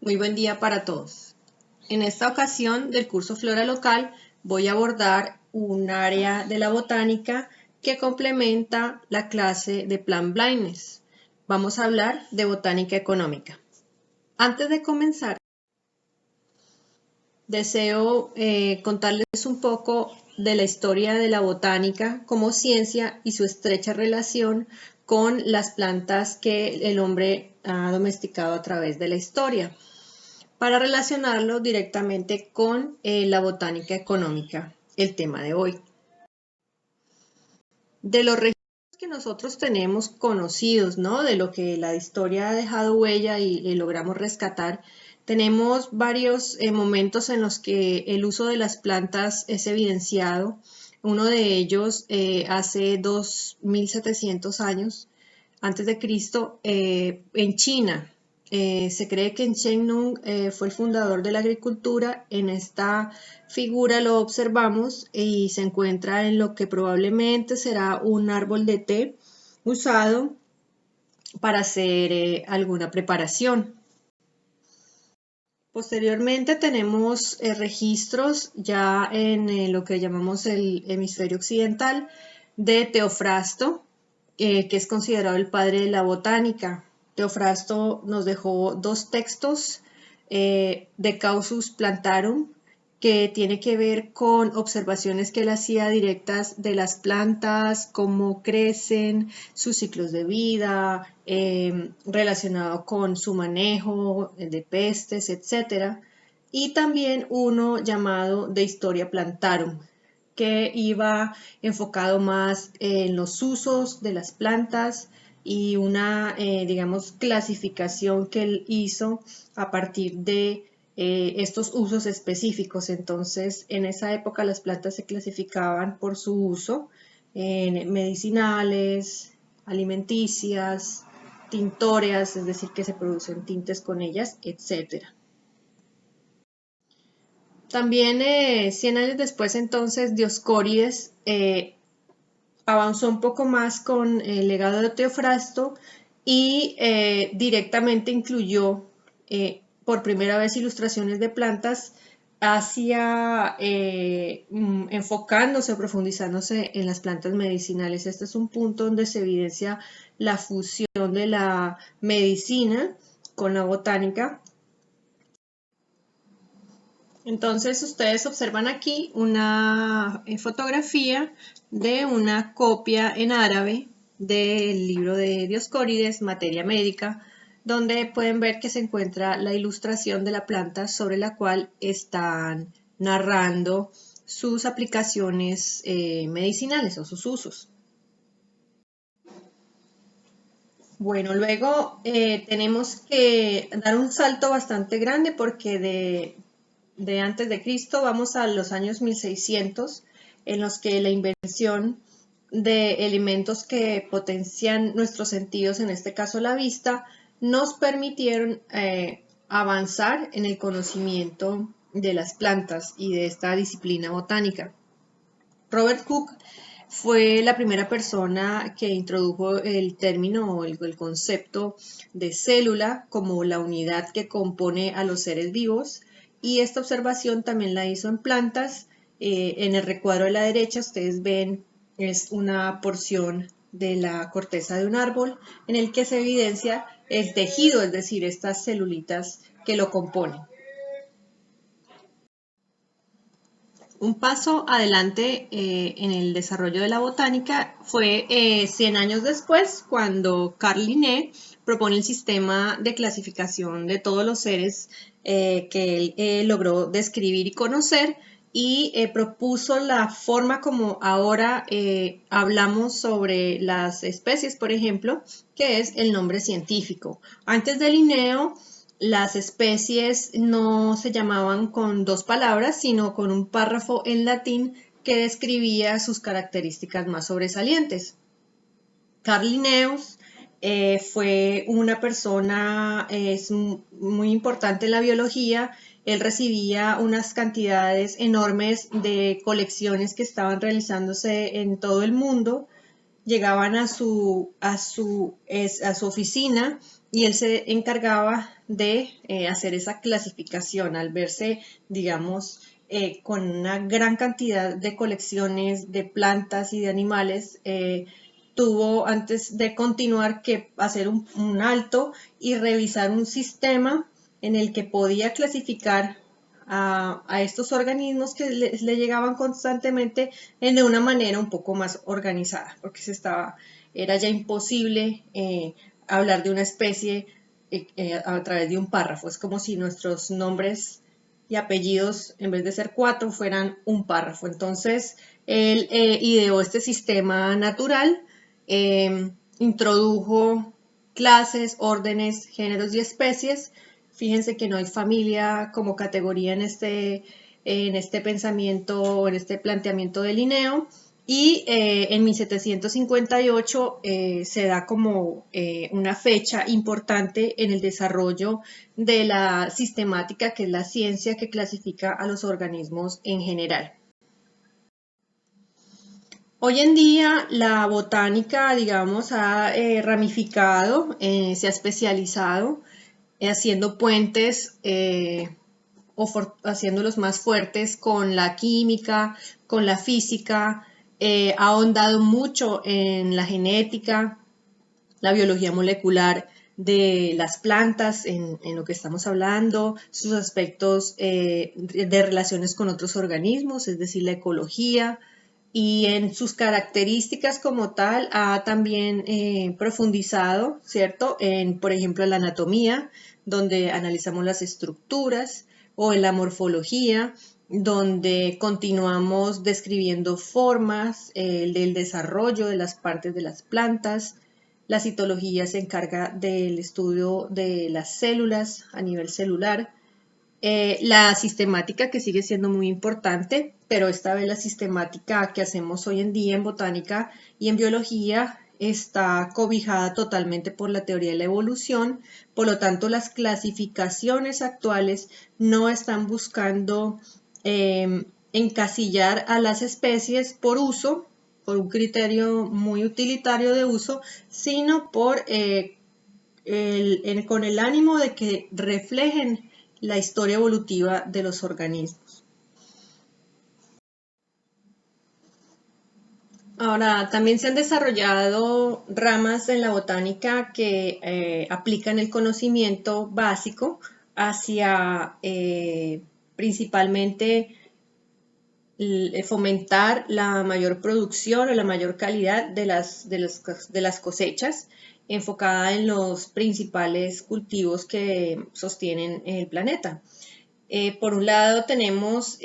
Muy buen día para todos. En esta ocasión del curso Flora Local voy a abordar un área de la botánica que complementa la clase de Plant Blindness. Vamos a hablar de botánica económica. Antes de comenzar, deseo contarles un poco de la historia de la botánica como ciencia y su estrecha relación con las plantas que el hombre ha domesticado a través de la historia, para relacionarlo directamente con la botánica económica, el tema de hoy. De los registros que nosotros tenemos conocidos, ¿no? De lo que la historia ha dejado huella y logramos rescatar, tenemos varios momentos en los que el uso de las plantas es evidenciado. Uno de ellos hace 2700 años antes de Cristo en China. Se cree que en Cheng Nung fue el fundador de la agricultura. En esta figura lo observamos y se encuentra en lo que probablemente será un árbol de té usado para hacer alguna preparación. Posteriormente tenemos registros ya en lo que llamamos el hemisferio occidental de Teofrasto, que es considerado el padre de la botánica. Teofrasto nos dejó dos textos de Causus Plantarum, que tiene que ver con observaciones que él hacía directas de las plantas, cómo crecen, sus ciclos de vida, relacionado con su manejo de pestes, etc. Y también uno llamado De Historia Plantarum, que iba enfocado más en los usos de las plantas y una, digamos, clasificación que él hizo a partir de estos usos específicos. Entonces, en esa época las plantas se clasificaban por su uso en medicinales, alimenticias, tintóreas, es decir, que se producen tintes con ellas, etc. También 100 años después, entonces, Dioscórides avanzó un poco más con el legado de Teofrasto y directamente incluyó por primera vez ilustraciones de plantas hacia enfocándose o profundizándose en las plantas medicinales. Este es un punto donde se evidencia la fusión de la medicina con la botánica. Entonces ustedes observan aquí una fotografía de una copia en árabe del libro de Dioscórides, Materia Médica, donde pueden ver que se encuentra la ilustración de la planta sobre la cual están narrando sus aplicaciones medicinales o sus usos. Bueno, luego tenemos que dar un salto bastante grande porque de antes de Cristo vamos a los años 1600, en los que la invención de elementos que potencian nuestros sentidos, en este caso la vista, nos permitieron avanzar en el conocimiento de las plantas y de esta disciplina botánica. Robert Hooke fue la primera persona que introdujo el término o el concepto de célula como la unidad que compone a los seres vivos, y esta observación también la hizo en plantas. En el recuadro de la derecha ustedes ven es una porción de la corteza de un árbol en el que se evidencia el tejido, es decir, estas celulitas que lo componen. Un paso adelante en el desarrollo de la botánica fue 100 años después, cuando Carl Linné propone el sistema de clasificación de todos los seres que él logró describir y conocer, y propuso la forma como ahora hablamos sobre las especies, por ejemplo, que es el nombre científico. Antes de Linneo, las especies no se llamaban con dos palabras, sino con un párrafo en latín que describía sus características más sobresalientes. Carl Linnaeus fue una persona muy importante en la biología. Él recibía unas cantidades enormes de colecciones que estaban realizándose en todo el mundo. Llegaban a su oficina y él se encargaba de hacer esa clasificación al verse, digamos, con una gran cantidad de colecciones de plantas y de animales. Tuvo antes de continuar que hacer un alto y revisar un sistema en el que podía clasificar a estos organismos que le llegaban constantemente de una manera un poco más organizada, porque era ya imposible hablar de una especie a través de un párrafo. Es como si nuestros nombres y apellidos, en vez de ser 4, fueran un párrafo. Entonces, él ideó este sistema natural, introdujo clases, órdenes, géneros y especies. Fíjense que no hay familia como categoría en este pensamiento, en este planteamiento de Linneo. Y en 1758 se da como una fecha importante en el desarrollo de la sistemática, que es la ciencia que clasifica a los organismos en general. Hoy en día la botánica, digamos, ha ramificado, se ha especializado, haciendo puentes o haciéndolos más fuertes con la química, con la física, ha ahondado mucho en la genética, la biología molecular de las plantas, en lo que estamos hablando, sus aspectos de relaciones con otros organismos, es decir, la ecología, y en sus características como tal ha también profundizado, ¿cierto? Por ejemplo, en la anatomía, donde analizamos las estructuras, o en la morfología, donde continuamos describiendo formas del desarrollo de las partes de las plantas. La citología se encarga del estudio de las células a nivel celular. La sistemática, que sigue siendo muy importante, pero esta vez la sistemática que hacemos hoy en día en botánica y en biología está cobijada totalmente por la teoría de la evolución. Por lo tanto, las clasificaciones actuales no están buscando encasillar a las especies por uso, por un criterio muy utilitario de uso, sino con el ánimo de que reflejen la historia evolutiva de los organismos. Ahora, también se han desarrollado ramas en la botánica que aplican el conocimiento básico hacia principalmente fomentar la mayor producción o la mayor calidad de las cosechas, enfocada en los principales cultivos que sostienen el planeta. Por un lado tenemos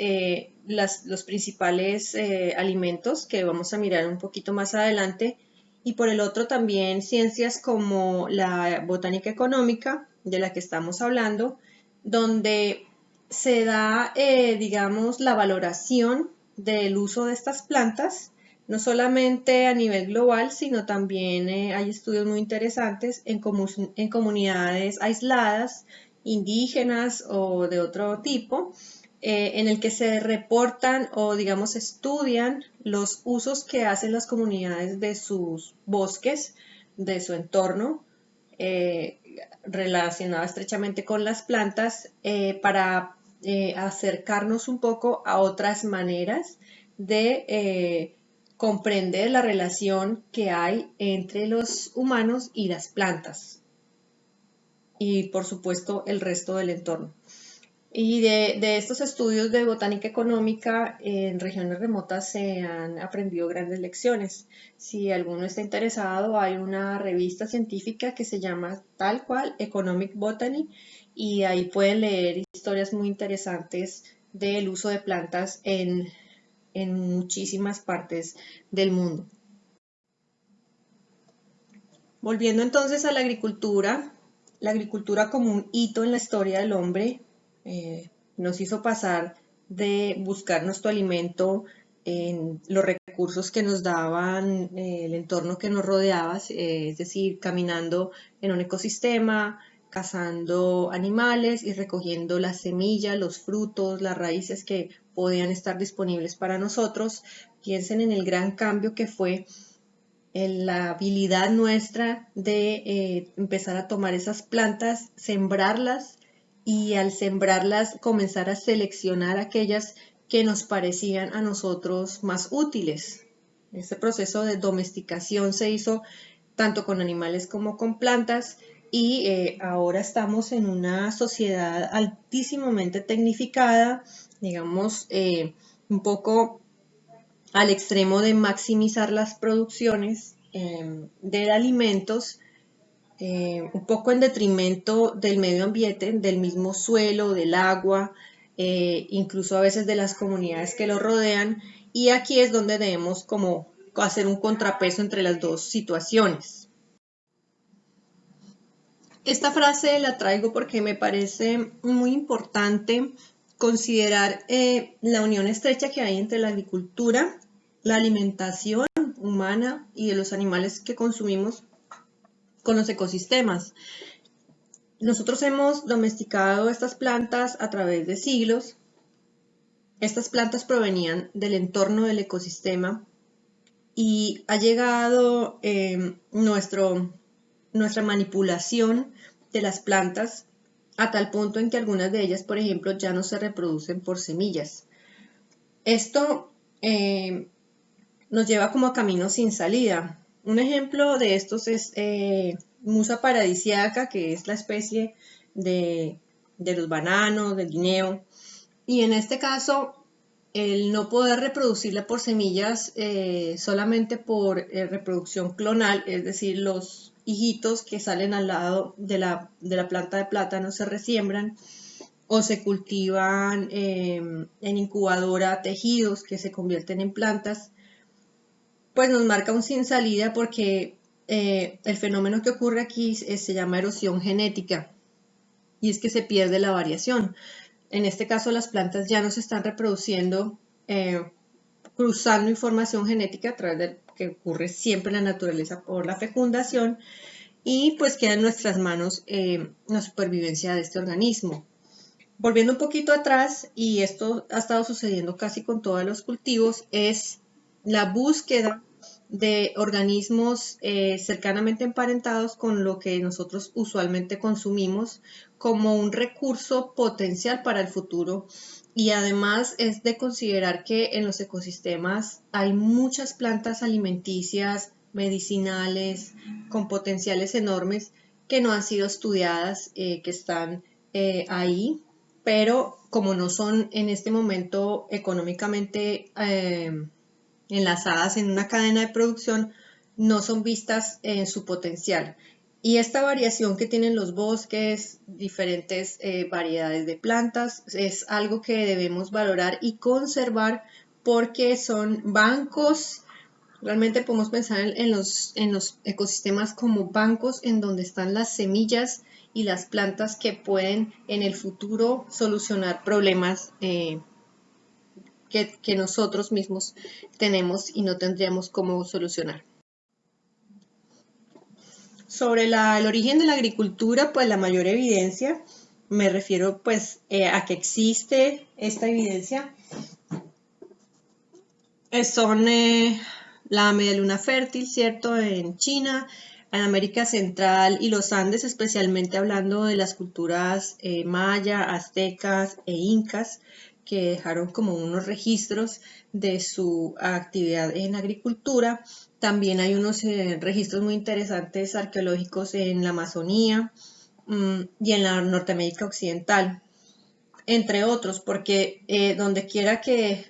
los principales alimentos que vamos a mirar un poquito más adelante, y por el otro también ciencias como la botánica económica, de la que estamos hablando, donde se da, digamos, la valoración del uso de estas plantas, no solamente a nivel global, sino también hay estudios muy interesantes en comunidades aisladas, indígenas o de otro tipo, en el que se reportan o, digamos, estudian los usos que hacen las comunidades de sus bosques, de su entorno, relacionado estrechamente con las plantas, para acercarnos un poco a otras maneras de comprender la relación que hay entre los humanos y las plantas, y por supuesto el resto del entorno. Y de estos estudios de botánica económica en regiones remotas se han aprendido grandes lecciones. Si alguno está interesado, hay una revista científica que se llama tal cual Economic Botany, y ahí pueden leer historias muy interesantes del uso de plantas en muchísimas partes del mundo. Volviendo entonces a la agricultura como un hito en la historia del hombre, nos hizo pasar de buscar nuestro alimento en los recursos que nos daban el entorno que nos rodeaba, es decir, caminando en un ecosistema, cazando animales y recogiendo las semillas, los frutos, las raíces que podían estar disponibles para nosotros. Piensen en el gran cambio que fue la habilidad nuestra de empezar a tomar esas plantas, sembrarlas y al sembrarlas comenzar a seleccionar aquellas que nos parecían a nosotros más útiles. Este proceso de domesticación se hizo tanto con animales como con plantas y ahora estamos en una sociedad altísimamente tecnificada, digamos, un poco al extremo de maximizar las producciones de alimentos, un poco en detrimento del medio ambiente, del mismo suelo, del agua, incluso a veces de las comunidades que lo rodean. Y aquí es donde debemos como hacer un contrapeso entre las dos situaciones. Esta frase la traigo porque me parece muy importante considerar la unión estrecha que hay entre la agricultura, la alimentación humana y de los animales que consumimos con los ecosistemas. Nosotros hemos domesticado estas plantas a través de siglos. Estas plantas provenían del entorno del ecosistema y ha llegado nuestra manipulación de las plantas a tal punto en que algunas de ellas, por ejemplo, ya no se reproducen por semillas. Esto nos lleva como a caminos sin salida. Un ejemplo de estos es Musa paradisiaca, que es la especie de los bananos, del guineo. Y en este caso, el no poder reproducirla por semillas solamente por reproducción clonal, es decir, los hijitos que salen al lado de la planta de plátano se resiembran o se cultivan en incubadora tejidos que se convierten en plantas, pues nos marca un sin salida porque el fenómeno que ocurre aquí se llama erosión genética y es que se pierde la variación. En este caso las plantas ya no se están reproduciendo cruzando información genética a través de que ocurre siempre en la naturaleza por la fecundación y pues queda en nuestras manos la supervivencia de este organismo. Volviendo un poquito atrás, y esto ha estado sucediendo casi con todos los cultivos, es la búsqueda de organismos cercanamente emparentados con lo que nosotros usualmente consumimos como un recurso potencial para el futuro. Y además es de considerar que en los ecosistemas hay muchas plantas alimenticias, medicinales, con potenciales enormes que no han sido estudiadas, que están ahí, pero como no son en este momento económicamente enlazadas en una cadena de producción, no son vistas en su potencial. Y esta variación que tienen los bosques, diferentes variedades de plantas, es algo que debemos valorar y conservar porque son bancos. Realmente podemos pensar en los ecosistemas como bancos en donde están las semillas y las plantas que pueden en el futuro solucionar problemas que nosotros mismos tenemos y no tendríamos cómo solucionar. Sobre el origen de la agricultura, pues la mayor evidencia, me refiero pues a que existe esta evidencia, son la media luna fértil, ¿cierto? En China, en América Central y los Andes, especialmente hablando de las culturas maya, aztecas e incas, que dejaron como unos registros de su actividad en agricultura. También hay unos registros muy interesantes arqueológicos en la Amazonía y en la Norteamérica Occidental, entre otros, porque donde quiera que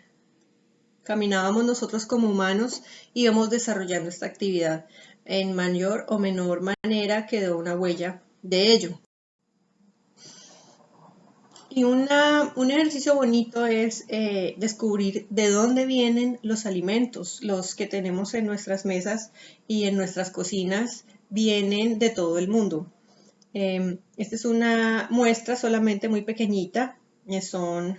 caminábamos nosotros como humanos, íbamos desarrollando esta actividad. En mayor o menor manera quedó una huella de ello. Y un ejercicio bonito es descubrir de dónde vienen los alimentos, los que tenemos en nuestras mesas y en nuestras cocinas, vienen de todo el mundo. Esta es una muestra solamente muy pequeñita, son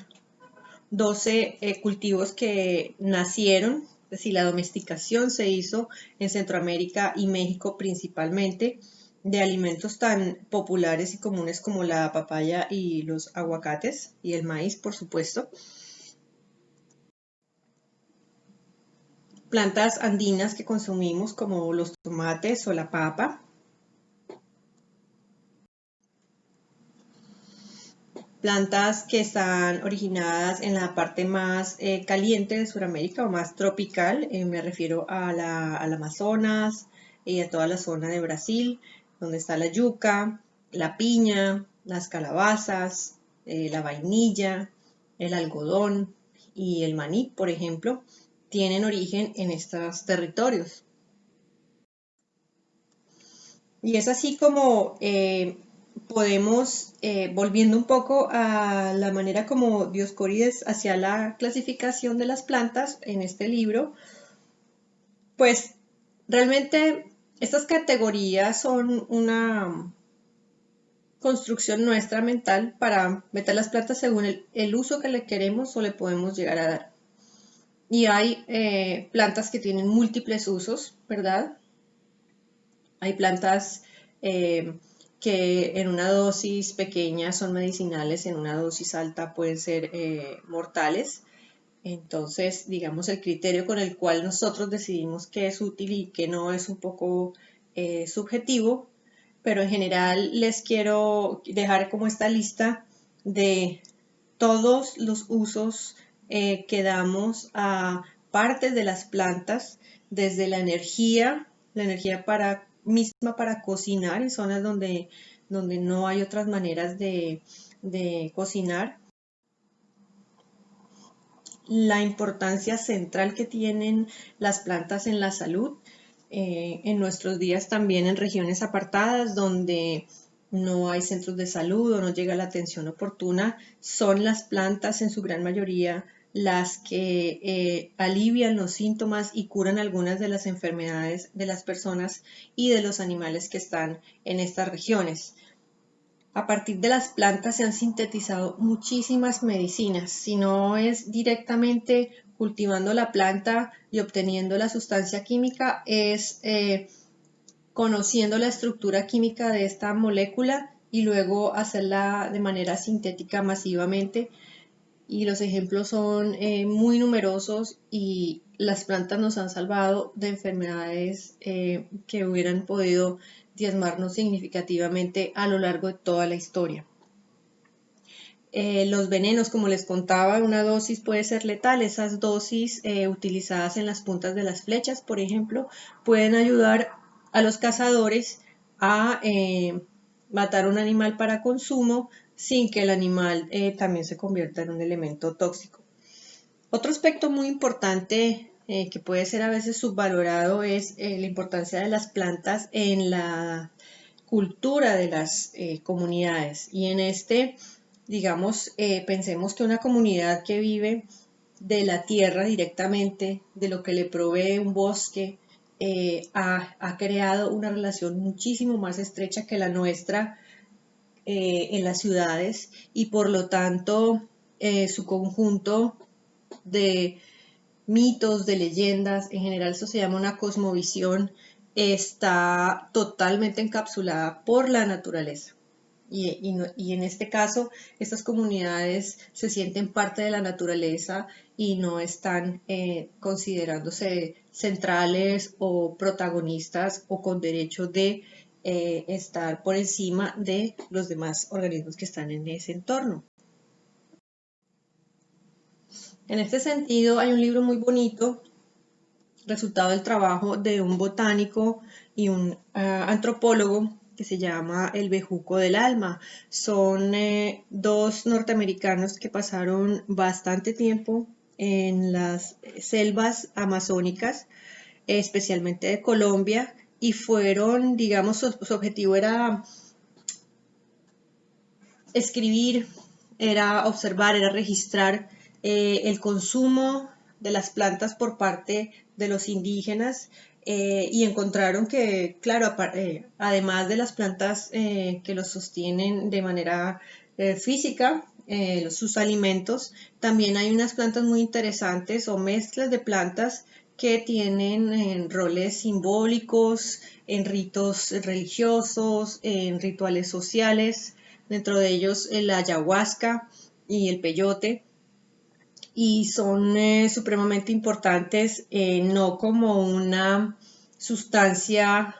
12 cultivos que nacieron, es decir, la domesticación se hizo en Centroamérica y México principalmente, de alimentos tan populares y comunes como la papaya y los aguacates y el maíz, por supuesto. plantas andinas que consumimos como los tomates o la papa. Plantas que están originadas en la parte más caliente de Sudamérica o más tropical. Me refiero al Amazonas y a toda la zona de Brasil, donde está la yuca, la piña, las calabazas, la vainilla, el algodón y el maní, por ejemplo, tienen origen en estos territorios. Y es así como podemos, volviendo un poco a la manera como Dioscórides hacía la clasificación de las plantas en este libro, pues realmente estas categorías son una construcción nuestra mental para meter las plantas según el uso que le queremos o le podemos llegar a dar. Y hay plantas que tienen múltiples usos, ¿verdad? Hay plantas que en una dosis pequeña son medicinales, en una dosis alta pueden ser mortales. Entonces, digamos, el criterio con el cual nosotros decidimos qué es útil y qué no es un poco subjetivo, pero en general les quiero dejar como esta lista de todos los usos que damos a partes de las plantas, desde la energía misma para cocinar en zonas donde no hay otras maneras de cocinar, la importancia central que tienen las plantas en la salud, en nuestros días también en regiones apartadas donde no hay centros de salud o no llega la atención oportuna, son las plantas en su gran mayoría las que alivian los síntomas y curan algunas de las enfermedades de las personas y de los animales que están en estas regiones. A partir de las plantas se han sintetizado muchísimas medicinas. Si no es directamente cultivando la planta y obteniendo la sustancia química, es conociendo la estructura química de esta molécula y luego hacerla de manera sintética masivamente. Y los ejemplos son muy numerosos y las plantas nos han salvado de enfermedades que hubieran podido diezmarnos significativamente a lo largo de toda la historia. Los venenos, como les contaba, una dosis puede ser letal. Esas dosis utilizadas en las puntas de las flechas, por ejemplo, pueden ayudar a los cazadores a matar un animal para consumo sin que el animal también se convierta en un elemento tóxico. Otro aspecto muy importante que puede ser a veces subvalorado es la importancia de las plantas en la cultura de las comunidades. Y en este, digamos, pensemos que una comunidad que vive de la tierra directamente, de lo que le provee un bosque, ha creado una relación muchísimo más estrecha que la nuestra en las ciudades y por lo tanto su conjunto de mitos, de leyendas, en general eso se llama una cosmovisión, está totalmente encapsulada por la naturaleza. Y en este caso, estas comunidades se sienten parte de la naturaleza y no están considerándose centrales o protagonistas o con derecho de estar por encima de los demás organismos que están en ese entorno. En este sentido, hay un libro muy bonito, resultado del trabajo de un botánico y un antropólogo que se llama El Bejuco del Alma. Son dos norteamericanos que pasaron bastante tiempo en las selvas amazónicas, especialmente de Colombia, y fueron, digamos, su objetivo era escribir, era observar, era registrar el consumo de las plantas por parte de los indígenas y encontraron que, claro, además de las plantas que los sostienen de manera física, sus alimentos, también hay unas plantas muy interesantes o mezclas de plantas que tienen roles simbólicos, en ritos religiosos, en rituales sociales, dentro de ellos la ayahuasca y el peyote. y son supremamente importantes, no como una sustancia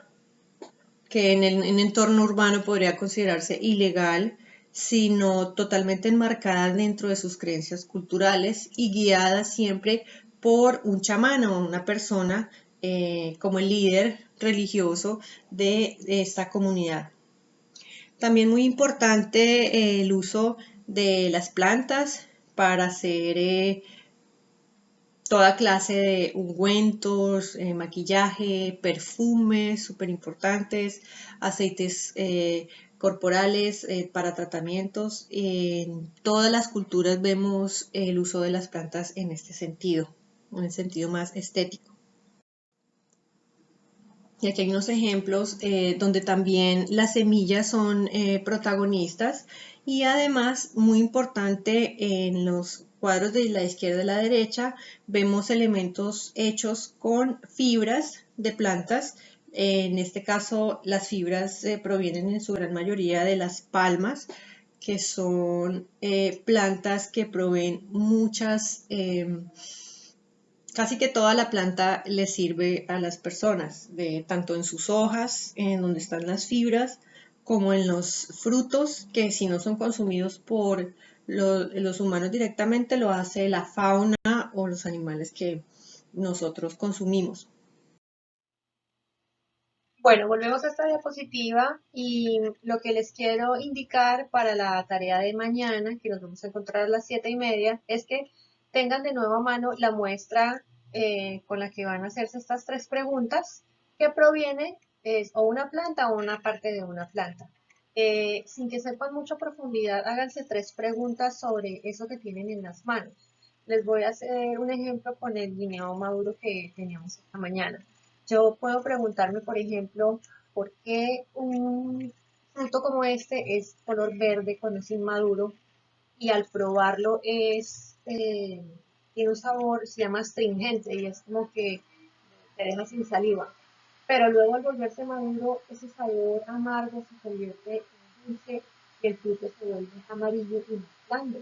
que en entorno urbano podría considerarse ilegal, sino totalmente enmarcada dentro de sus creencias culturales y guiada siempre por un chamán o una persona como el líder religioso de esta comunidad. También muy importante el uso de las plantas para hacer toda clase de ungüentos, maquillaje, perfumes súper importantes, aceites corporales para tratamientos. En todas las culturas vemos el uso de las plantas en este sentido, en el sentido más estético. Y aquí hay unos ejemplos donde también las semillas son protagonistas y además, muy importante, en los cuadros de la izquierda y la derecha vemos elementos hechos con fibras de plantas. En este caso, las fibras provienen en su gran mayoría de las palmas, que son plantas que proveen muchas casi que toda la planta le sirve a las personas, tanto en sus hojas, en donde están las fibras, como en los frutos, que si no son consumidos por los humanos directamente, lo hace la fauna o los animales que nosotros consumimos. Bueno, volvemos a esta diapositiva y lo que les quiero indicar para la tarea de mañana, que nos vamos a encontrar a las 7:30, es que tengan de nuevo a mano la muestra con la que van a hacerse estas tres preguntas, que proviene es o una planta o una parte de una planta. Sin que sepan mucha profundidad, háganse tres preguntas sobre eso que tienen en las manos. Les voy a hacer un ejemplo con el guineo maduro que teníamos esta mañana. Yo puedo preguntarme, por ejemplo, ¿por qué un fruto como este es color verde cuando es inmaduro y al probarlo tiene un sabor, se llama astringente y es como que te deja sin saliva? Pero luego al volverse maduro, ese sabor amargo se convierte en dulce y el fruto se vuelve amarillo y más blando.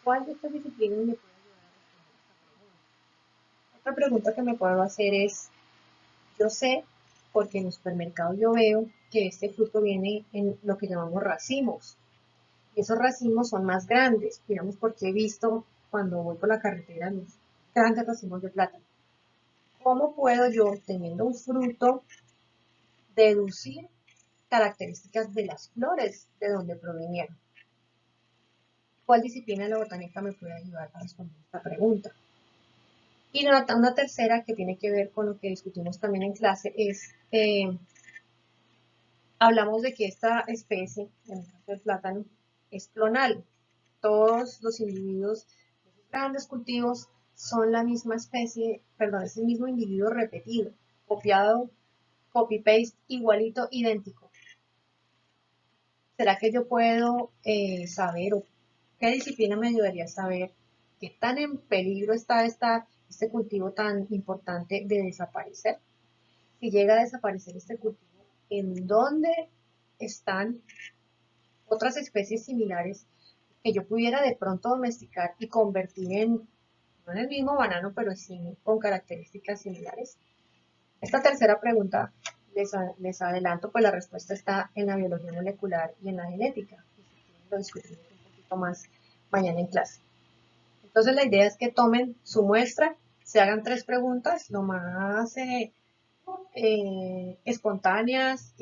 ¿Cuál de estas disciplinas me puede ayudar a responder esta pregunta? Otra pregunta que me puedo hacer es, yo sé, porque en los supermercados yo veo que este fruto viene en lo que llamamos racimos. Y esos racimos son más grandes, digamos porque he visto cuando voy por la carretera los grandes racimos de plátano. ¿Cómo puedo yo, teniendo un fruto, deducir características de las flores de donde provinieron? ¿Cuál disciplina de la botánica me puede ayudar a responder esta pregunta? Y una tercera que tiene que ver con lo que discutimos también en clase es hablamos de que esta especie, en el caso del plátano, es clonal. Todos los individuos de esos grandes cultivos son la misma especie, perdón, es el mismo individuo repetido, copiado, copy-paste, igualito, idéntico. ¿Será que yo puedo saber o qué disciplina me ayudaría a saber qué tan en peligro está este cultivo tan importante de desaparecer? Si llega a desaparecer este cultivo, ¿en dónde están otras especies similares que yo pudiera de pronto domesticar y convertir no en el mismo banano, pero sí con características similares? Esta tercera pregunta, les adelanto, pues la respuesta está en la biología molecular y en la genética. Lo discutimos un poquito más mañana en clase. Entonces la idea es que tomen su muestra, se hagan tres preguntas, lo más espontáneas,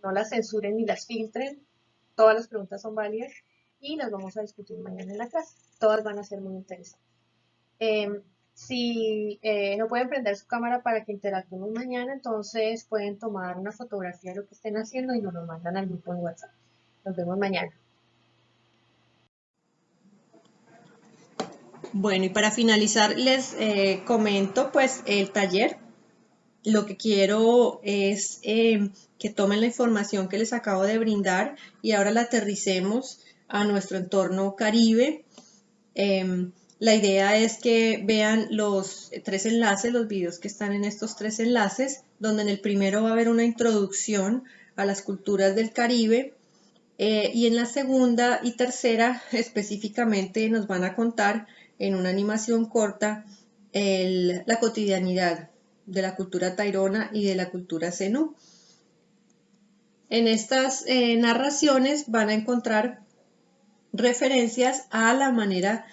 no las censuren ni las filtren. Todas las preguntas son válidas y las vamos a discutir mañana en la clase. Todas van a ser muy interesantes. Si no pueden prender su cámara para que interactuemos mañana, entonces pueden tomar una fotografía de lo que estén haciendo y nos lo mandan al grupo en WhatsApp. Nos vemos mañana. Bueno, y para finalizar les comento pues el taller. Lo que quiero es que tomen la información que les acabo de brindar y ahora la aterricemos a nuestro entorno Caribe. La idea es que vean los tres enlaces, los videos que están en estos tres enlaces, donde en el primero va a haber una introducción a las culturas del Caribe, Y en la segunda y tercera específicamente nos van a contar en una animación corta la cotidianidad de la cultura tairona y de la cultura zenú. En estas narraciones van a encontrar referencias a la manera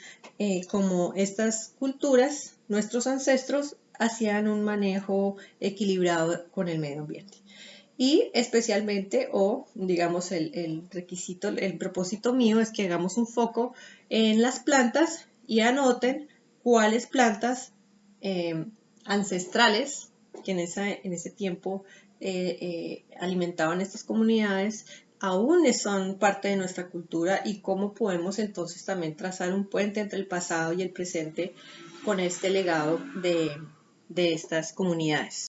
como estas culturas, nuestros ancestros, hacían un manejo equilibrado con el medio ambiente. Y especialmente, o digamos, el requisito, el propósito mío es que hagamos un foco en las plantas y anoten cuáles plantas ancestrales que en ese tiempo alimentaban estas comunidades aún son parte de nuestra cultura y cómo podemos entonces también trazar un puente entre el pasado y el presente con este legado de estas comunidades.